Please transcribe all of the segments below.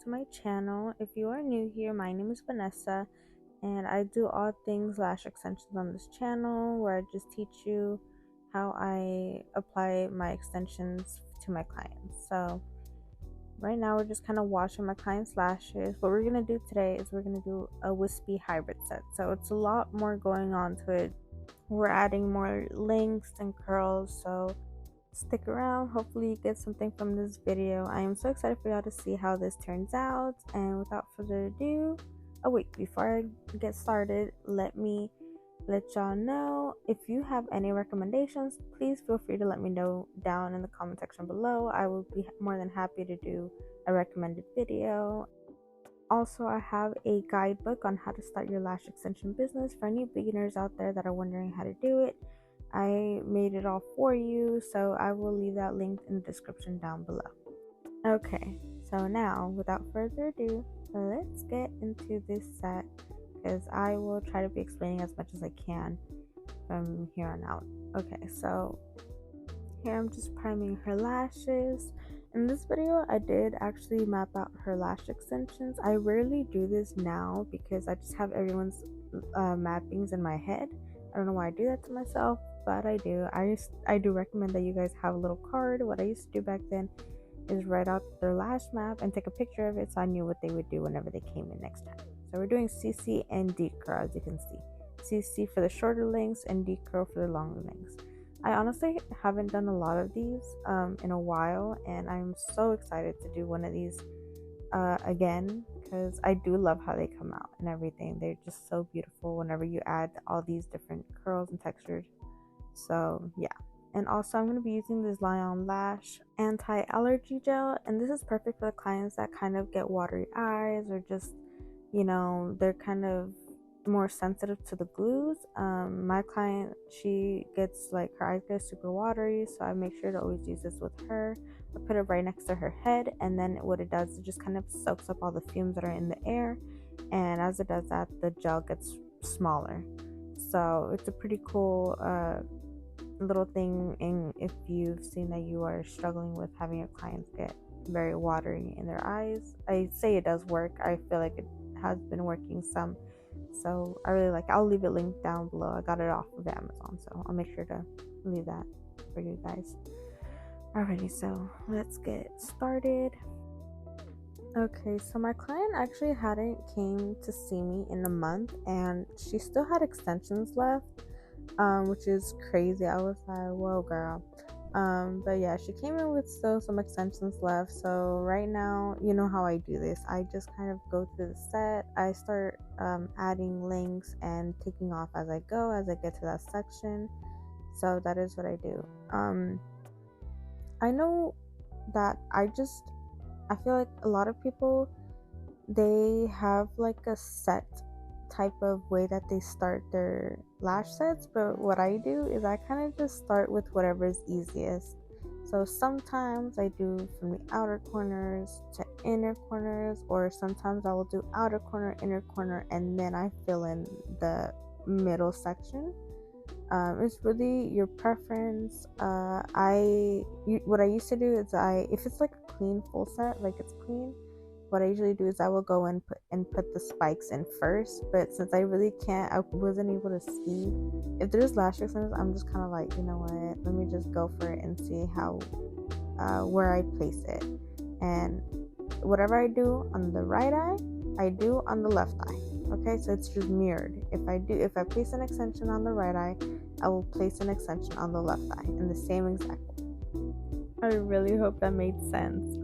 to my channel. If you are new here, my name is Vanessa, and I do all things lash extensions on this channel, where I just teach you how I apply my extensions to my clients. So right now we're just kind of washing my clients' lashes. What we're going to do today is we're going to do a wispy hybrid set. So it's a lot more going on to it. We're adding more lengths and curls, so stick around. Hopefully you get something from this video. I am so excited for y'all to see how this turns out, and without further ado, before I get started, let me let y'all know, if you have any recommendations, please feel free to let me know down in the comment section below. I will be more than happy to do a recommended video. Also, I have a guidebook on how to start your lash extension business for any beginners out there that are wondering how to do it. I made it all for you, so I will leave that linked in the description down below. Okay, so now without further ado, let's get into this set, because I will try to be explaining as much as I can from here on out. Okay, so here I'm just priming her lashes. In this video, I did actually map out her lash extensions. I rarely do this now because I just have everyone's mappings in my head. I don't know why I do that to myself, but I do. I do recommend that you guys have a little card. What I used to do back then is write out their lash map and take a picture of it, so I knew what they would do whenever they came in next time. So we're doing CC and D curl, as you can see. CC for the shorter lengths and D curl for the longer lengths. I honestly haven't done a lot of these in a while, and I'm so excited to do one of these again, because I do love how they come out and everything. They're just so beautiful whenever you add all these different curls and textures. So yeah. And also, I'm going to be using this Lion Lash anti-allergy gel, and this is perfect for the clients that kind of get watery eyes, or just, you know, they're kind of more sensitive to the glues. My client, she gets like, her eyes get super watery, so I make sure to always use this with her. I put it right next to her head, and then what it does, it just kind of soaks up all the fumes that are in the air, and as it does that, the gel gets smaller. So it's a pretty cool little thing. And if you've seen that you are struggling with having your clients get very watery in their eyes, I say it does work. I feel like it has been working some, so I really like it. I'll leave it linked down below. I got it off of Amazon, so I'll make sure to leave that for you guys. Alrighty, so let's get started. Okay, so my client actually hadn't came to see me in a month, and she still had extensions left, which is crazy. I was like, whoa girl. But yeah, she came in with still some extensions left. So right now, you know how I do this, I just kind of go through the set. I start adding links and taking off as I go, as I get to that section. So that is what I do. I know that I feel like a lot of people, they have like a set type of way that they start their lash sets, but what I do is I kind of just start with whatever is easiest. So sometimes I do from the outer corners to inner corners, or sometimes I will do outer corner, inner corner, and then I fill in the middle section. It's really your preference. What I used to do is, if it's like a clean full set, like it's clean, what I usually do is I will go and put the spikes in first. But since I really can't, I wasn't able to see if there's lash extensions, I'm just kind of like, you know what, let me just go for it and see how where I place it. And whatever I do on the right eye, I do on the left eye. Okay, so it's just mirrored. If I place an extension on the right eye, I will place an extension on the left eye in the same exact way. I really hope that made sense.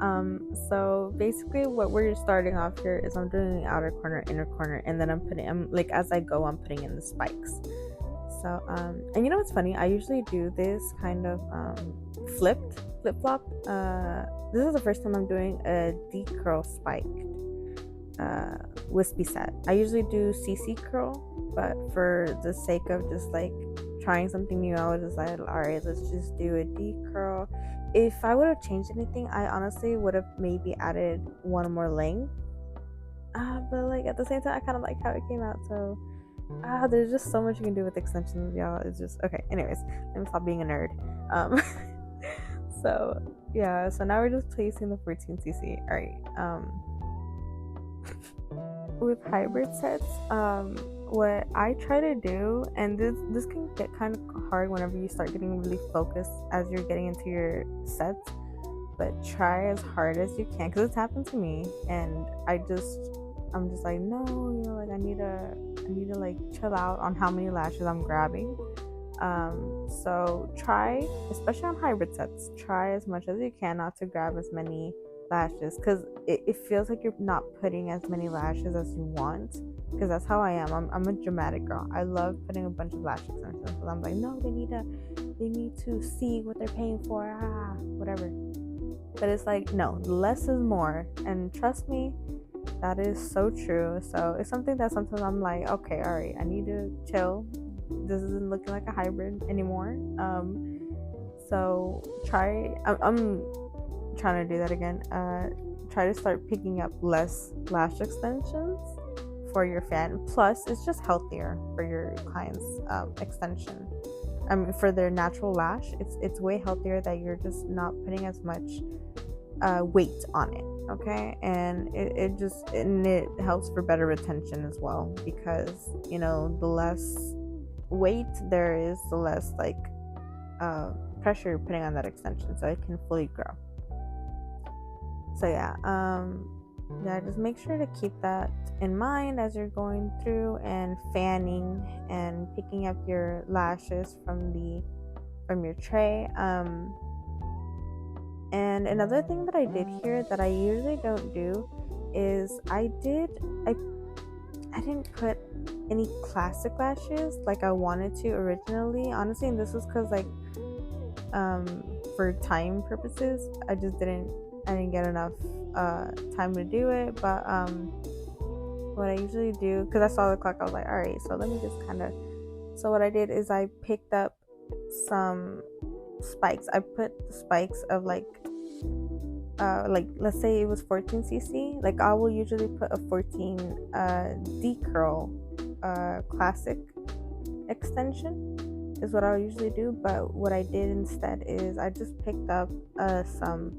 So basically what we're starting off here is I'm doing the outer corner, inner corner, and then I'm like, as I go, I'm putting in the spikes. So and you know what's funny, I usually do this kind of flip-flop. This is the first time I'm doing a D curl spiked wispy set. I usually do CC curl, but for the sake of just like trying something new, I was just like, alright, let's just do a D curl. If I would have changed anything, I honestly would have maybe added one more length, but like at the same time, I kind of like how it came out. So there's just so much you can do with extensions, y'all. It's just okay. Anyways, let me stop being a nerd. So yeah, so now we're just placing the 14cc. All right. with hybrid sets, what I try to do, and this can get kind of hard whenever you start getting really focused as you're getting into your sets, but try as hard as you can, because it's happened to me, and I'm just like, no, like I need to like chill out on how many lashes I'm grabbing. So try, especially on hybrid sets, try as much as you can not to grab as many lashes, because it feels like you're not putting as many lashes as you want, because that's how I am. I'm a dramatic girl. I love putting a bunch of lash extensions, because I'm like, no, they need to see what they're paying for, whatever. But it's like, no, less is more, and trust me, that is so true. So it's something that sometimes I'm like, okay, all right, I need to chill. This isn't looking like a hybrid anymore. So I'm trying to do that again. Try to start picking up less lash extensions for your fan. Plus, it's just healthier for your clients' extension. For their natural lash, it's way healthier that you're just not putting as much weight on it. Okay, and it helps for better retention as well, because the less weight there is, the less like pressure you're putting on that extension, so it can fully grow. So yeah, just make sure to keep that in mind as you're going through and fanning and picking up your lashes from your tray. And another thing that I did here that I usually don't do is I didn't put any classic lashes like I wanted to originally, honestly, and this was because like for time purposes I didn't get enough time to do it. But what I usually do, because I saw the clock, I was like, all right, so let me just so what I did is I picked up some spikes. I put the spikes of like let's say it was 14cc. Like I will usually put a 14 D curl classic extension is what I'll usually do. But what I did instead is I just picked up some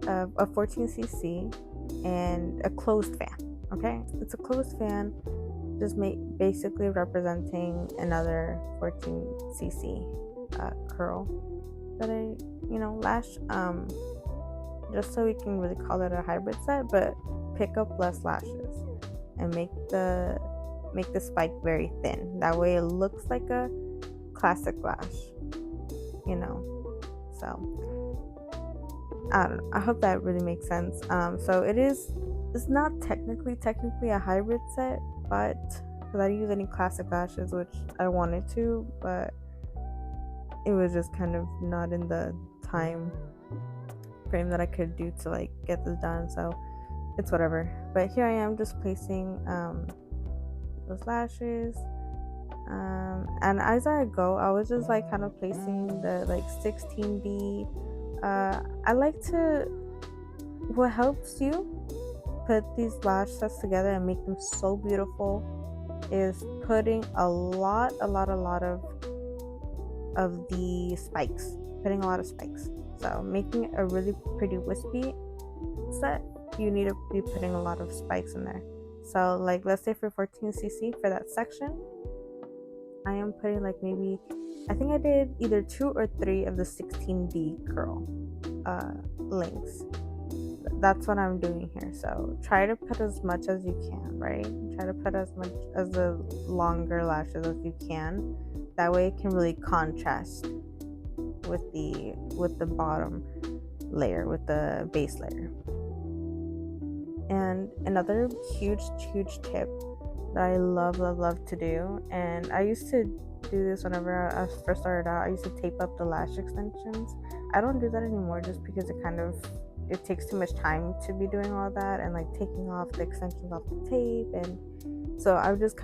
a 14cc and a closed fan. Okay, it's a closed fan, just basically representing another 14cc curl that I lash, just so we can really call it a hybrid set, but pick up less lashes and make the spike very thin. That way it looks like a classic lash, so I don't know, I hope that really makes sense. So it's not technically a hybrid set, but because I didn't use any classic lashes, which I wanted to, but it was just kind of not in the time frame that I could do to like get this done, so it's whatever. But here I am just placing those lashes, and as I go, I was just like kind of placing the like 16D. I like to, what helps you put these lash sets together and make them so beautiful is putting a lot of the spikes, putting a lot of spikes. So making it a really pretty wispy set, you need to be putting a lot of spikes in there. So like let's say for 14cc for that section, I am putting like maybe, I think I did either 2 or 3 of the 16D curl links. That's what I'm doing here. So try to put as much as you can, right? Try to put as much as the longer lashes as you can. That way it can really contrast with the bottom layer, with the base layer. And another huge tip that I love to do, and I used to do this whenever I first started out, I used to tape up the lash extensions. I don't do that anymore just because it takes too much time to be doing all that and like taking off the extensions off the tape. And so I've just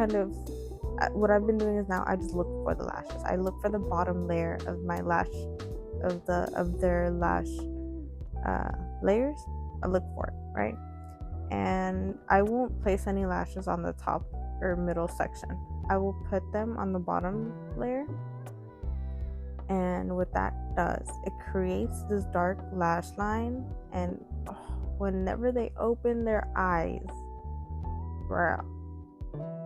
what I've been doing is now I just look for the lashes. I look for the bottom layer of my lash, of their lash layers. I look for it, right? And I won't place any lashes on the top or middle section. I will put them on the bottom layer. And what that does, it creates this dark lash line, and whenever they open their eyes, bro,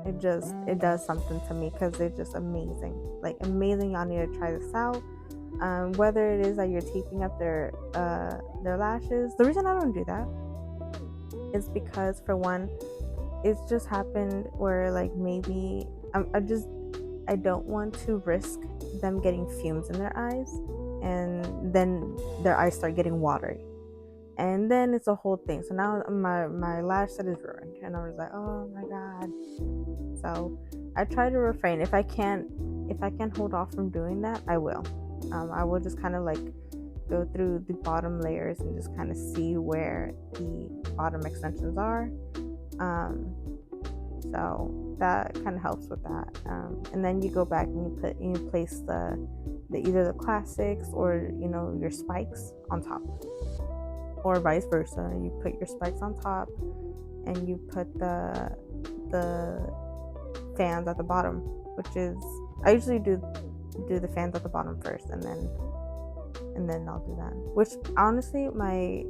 it does something to me because they're just amazing. Like amazing. Y'all need to try this out. Whether it is that you're taping up their lashes. The reason I don't do that is because, for one, it's just happened where like maybe I don't want to risk them getting fumes in their eyes, and then their eyes start getting watery, and then it's a whole thing. So now my lash set is ruined, and I was like, oh my god. So I try to refrain. If I can't hold off from doing that, I will. I will just kind of like go through the bottom layers and just kind of see where the bottom extensions are. So that kind of helps with that. And then you go back and you place the either the classics or your spikes on top, or vice versa. You put your spikes on top, and you put the fans at the bottom, which is I usually do the fans at the bottom first, and then I'll do that. Which honestly, my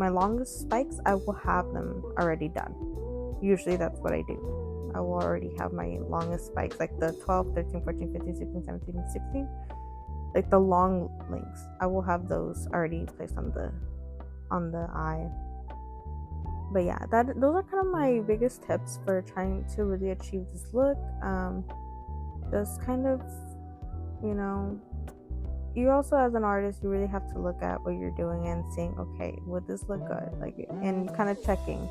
longest spikes, I will have them already done. Usually that's what I do. I will already have my longest spikes, like the 12, 13, 14, 15, 16, 17, 16, like the long links. I will have those already placed on the eye. But yeah, those are kind of my biggest tips for trying to really achieve this look. Just kind of, you also, as an artist, you really have to look at what you're doing and saying, okay, would this look good? Like, and kind of checking,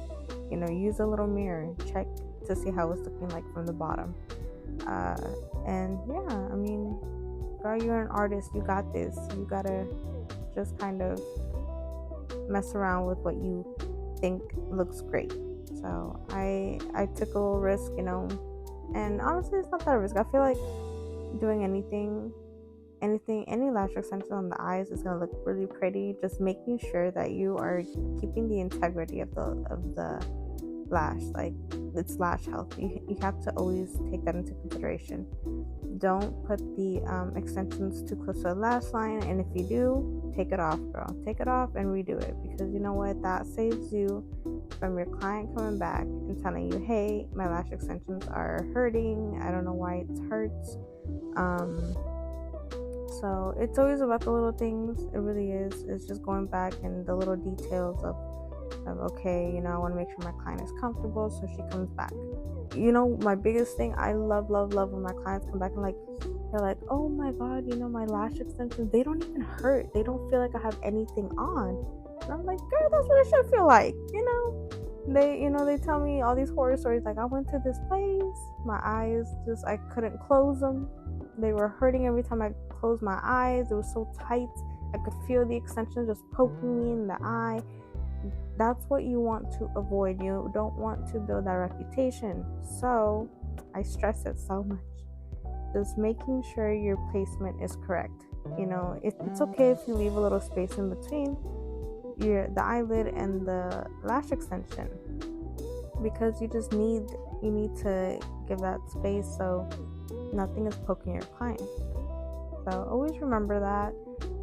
use a little mirror, check to see how it's looking like from the bottom. And yeah, I mean, girl, you're an artist, you got this. You gotta just kind of mess around with what you think looks great. So I took a little risk, and honestly, it's not that a risk. I feel like doing any lash extension on the eyes is gonna look really pretty. Just making sure that you are keeping the integrity of the lash, like it's lash health. You have to always take that into consideration. Don't put the extensions too close to the lash line, and if you do, take it off, girl. Take it off and redo it, because you know what? That saves you from your client coming back and telling you, hey, my lash extensions are hurting. I don't know why it hurts. So it's always about the little things. It really is. It's just going back and the little details of okay, I want to make sure my client is comfortable, so she comes back. My biggest thing, I love when my clients come back and they're like, oh my god, my lash extensions, they don't even hurt. They don't feel like I have anything on. And I'm like, girl, that's what it should feel like. They tell me all these horror stories, like, I went to this place, my eyes I couldn't close them. They were hurting every time I closed my eyes. It was so tight. I could feel the extensions just poking me in the eye. That's what you want to avoid. You don't want to build that reputation. So I stress it so much. Just making sure your placement is correct. It's okay if you leave a little space in between the eyelid and the lash extension, because you need to give that space so nothing is poking your client. So always remember that.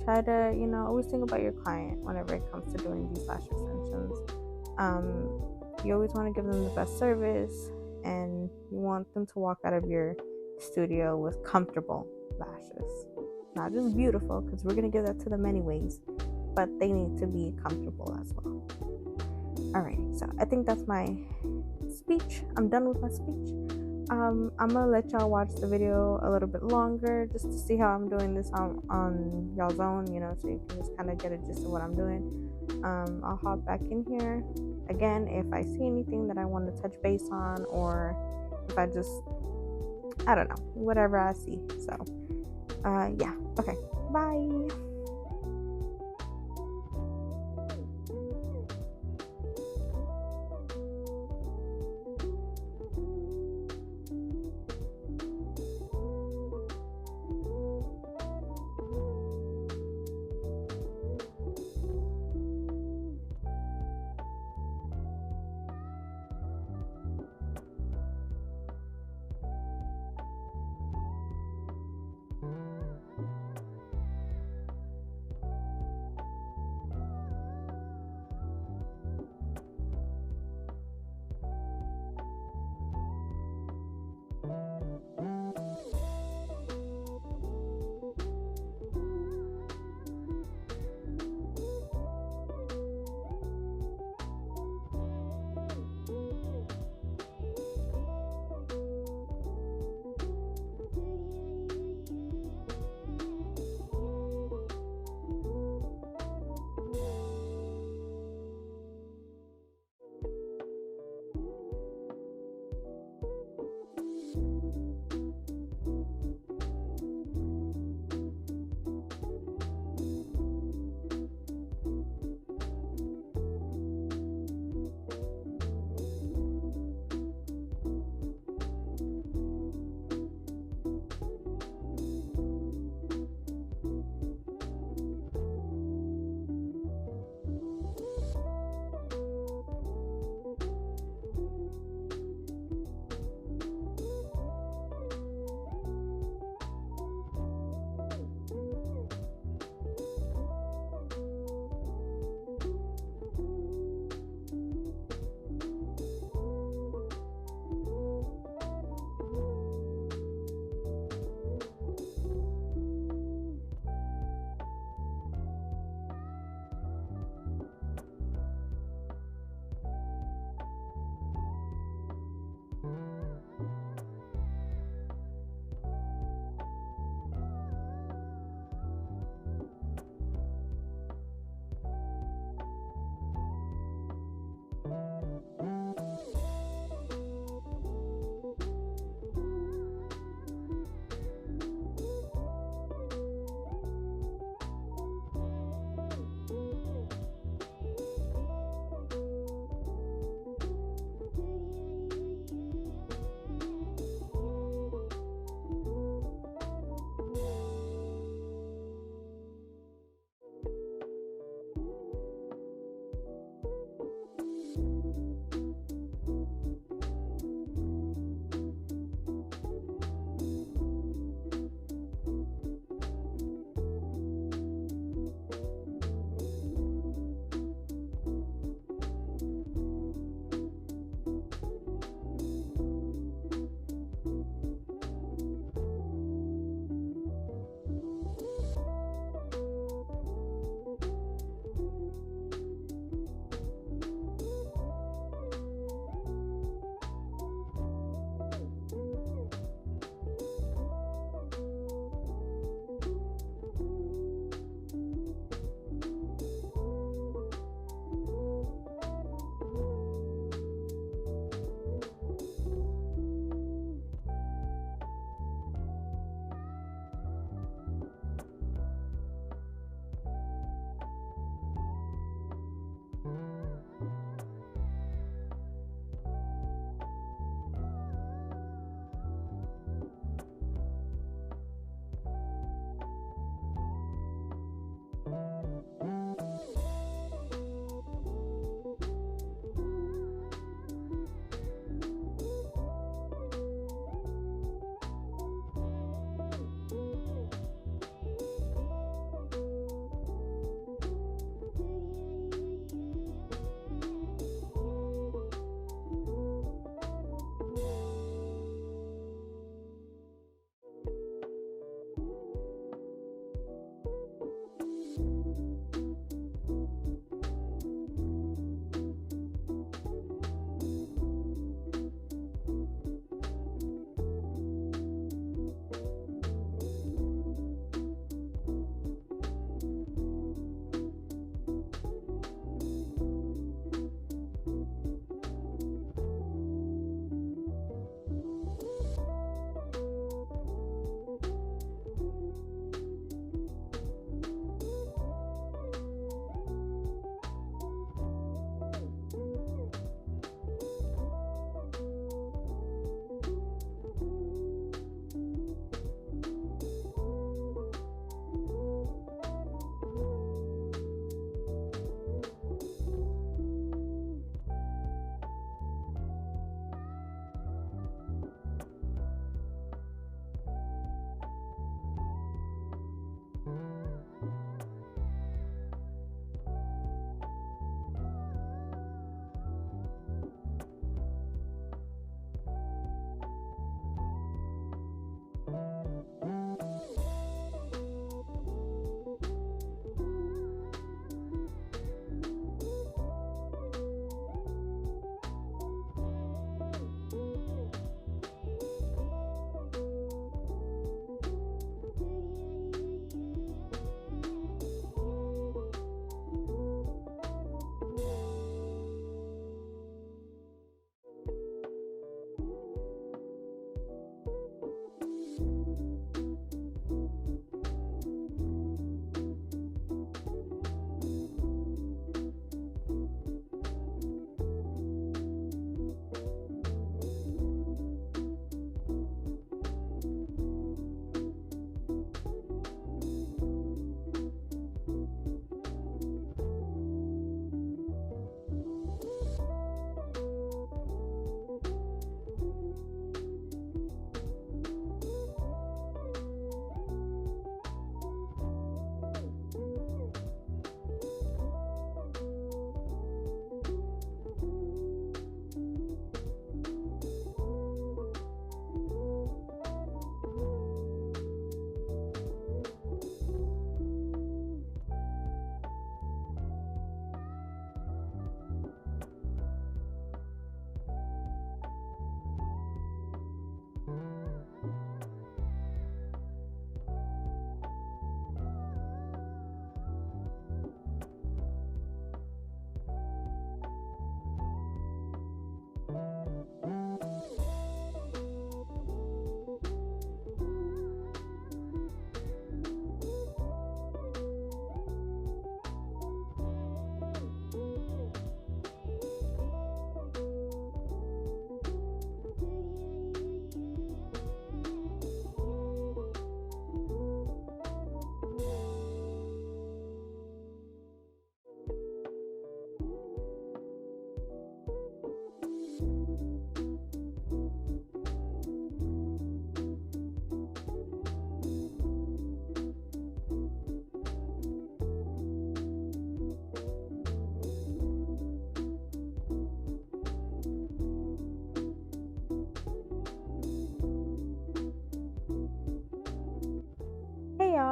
Try to, always think about your client whenever it comes to doing these lash extensions. You always want to give them the best service, and you want them to walk out of your studio with comfortable lashes. Not just beautiful, because we're going to give that to them anyways, but they need to be comfortable as well. Alright, so I think that's my speech. I'm done with my speech. I'm gonna let y'all watch the video a little bit longer, just to see how I'm doing this on y'all's own, so you can just kind of get a gist of what I'm doing. I'll hop back in here again if I see anything that I want to touch base on, or if I don't know, whatever I see. So yeah, okay, bye.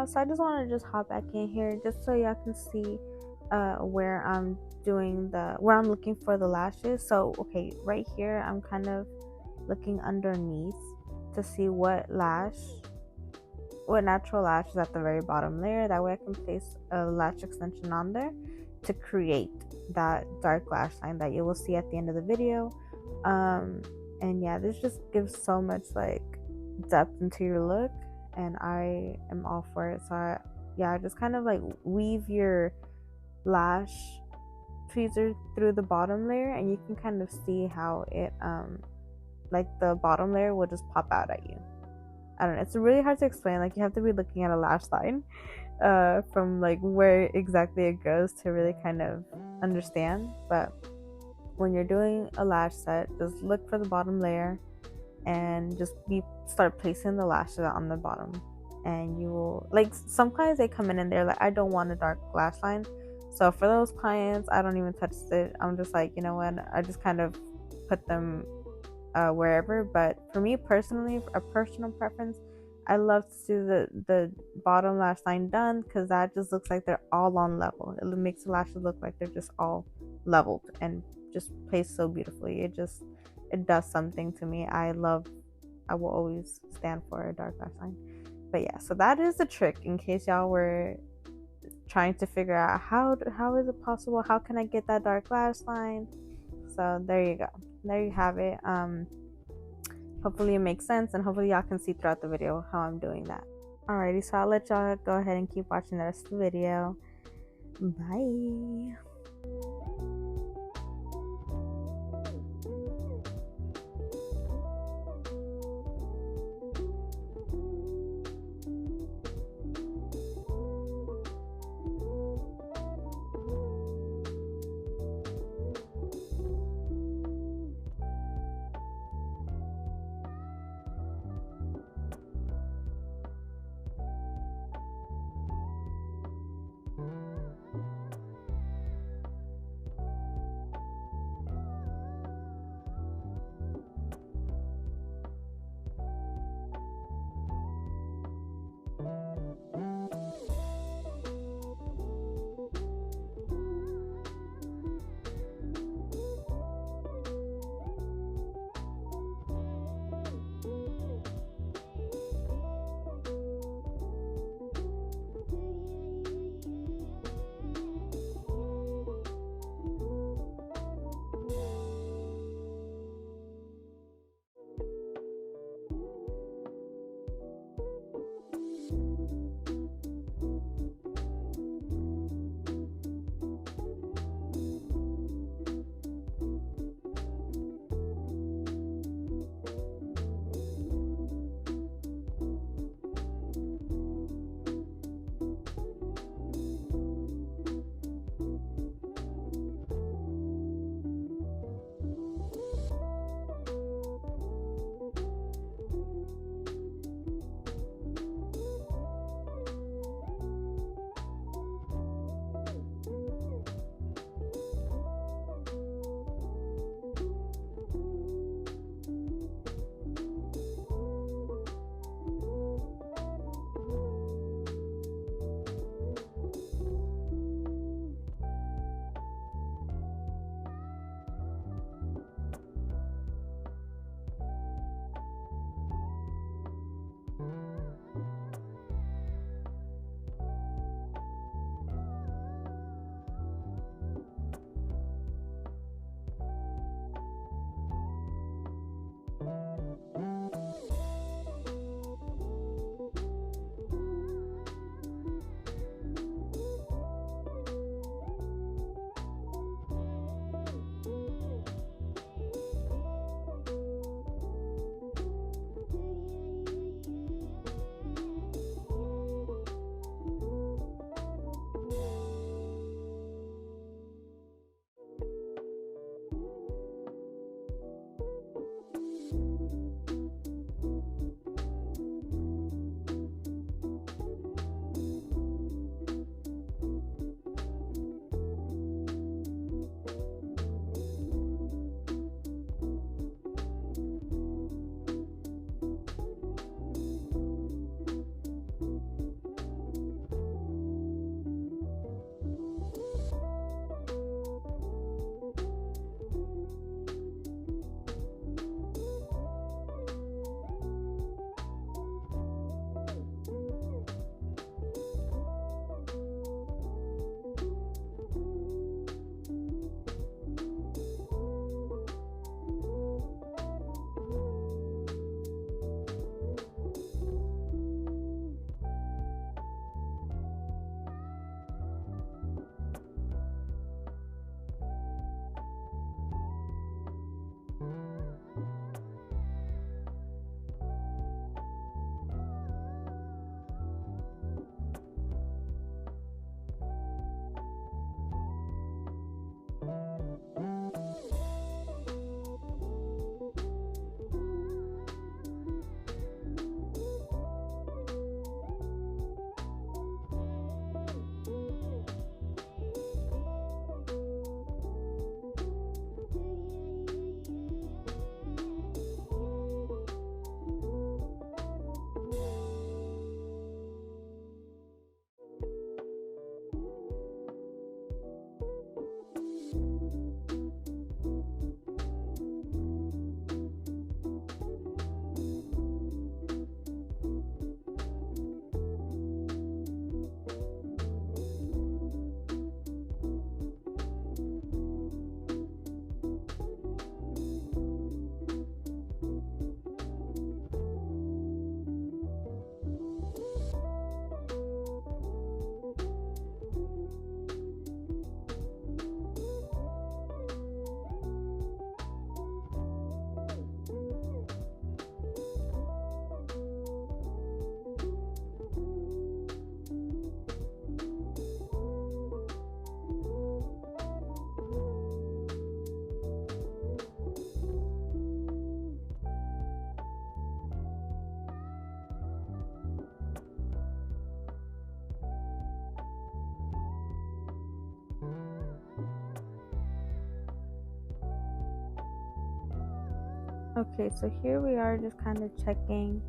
y'all. So I just want to just hop back in here just so y'all can see where I'm looking for the lashes. So okay, right here I'm kind of looking underneath to see what natural lash is at the very bottom layer. That way I can place a lash extension on there to create that dark lash line that you will see at the end of the video. And yeah, this just gives so much like depth into your look, and I am all for it. So I just kind of like weave your lash tweezer through the bottom layer, and you can kind of see how it like the bottom layer will just pop out at you. I don't know, it's really hard to explain. Like, you have to be looking at a lash line from like where exactly it goes to really kind of understand. But when you're doing a lash set, just look for the bottom layer and just start placing the lashes on the bottom. And you will, like, some clients, they come in and they're like, I don't want a dark lash line. So for those clients, I don't even touch it. I'm just like, you know what, I just kind of put them wherever. But for me personally, a personal preference, I love to see the bottom lash line done, because that just looks like they're all on level. It makes the lashes look like they're just all leveled and just placed so beautifully. It does something to me. I will always stand for a dark lash line. But yeah, so that is the trick, in case y'all were trying to figure out how is it possible, how can I get that dark lash line. So there you go, there you have it. Hopefully it makes sense, and hopefully y'all can see throughout the video how I'm doing that. Alrighty, so I'll let y'all go ahead and keep watching the rest of the video. Bye. Okay, so here we are just kind of checking,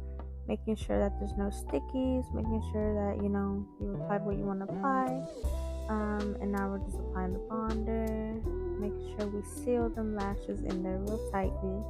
making sure that there's no stickies, making sure that you applied what you want to apply. And now we're just applying the bonder, making sure we seal them lashes in there real tightly.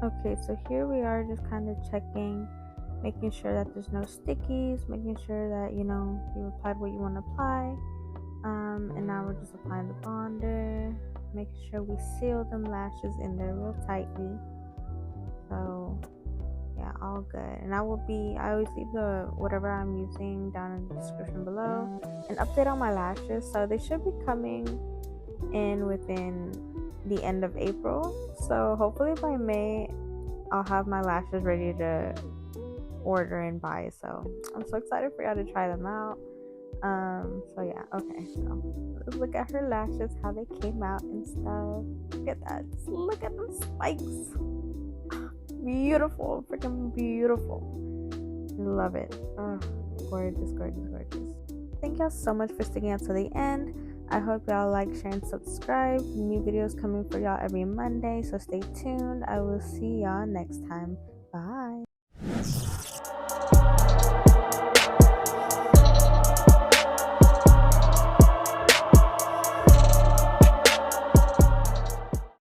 Okay, so here we are just kind of checking, making sure that there's no stickies, making sure that you applied what you want to apply. And now we're just applying the bonder, making sure we seal them lashes in there real tightly. So yeah, all good. And I always leave the whatever I'm using down in the description below. An update on my lashes, so they should be coming in within the end of April. So hopefully by May I'll have my lashes ready to order and buy. So I'm so excited for y'all to try them out. So yeah, okay, so let's look at her lashes, how they came out and stuff. Look at that. Just look at them spikes. Beautiful, freaking beautiful. Love it. Oh, gorgeous, gorgeous, gorgeous. Thank y'all so much for sticking out to the end. I hope y'all like, share, and subscribe. New videos coming for y'all every Monday, so stay tuned. I will see y'all next time. Bye.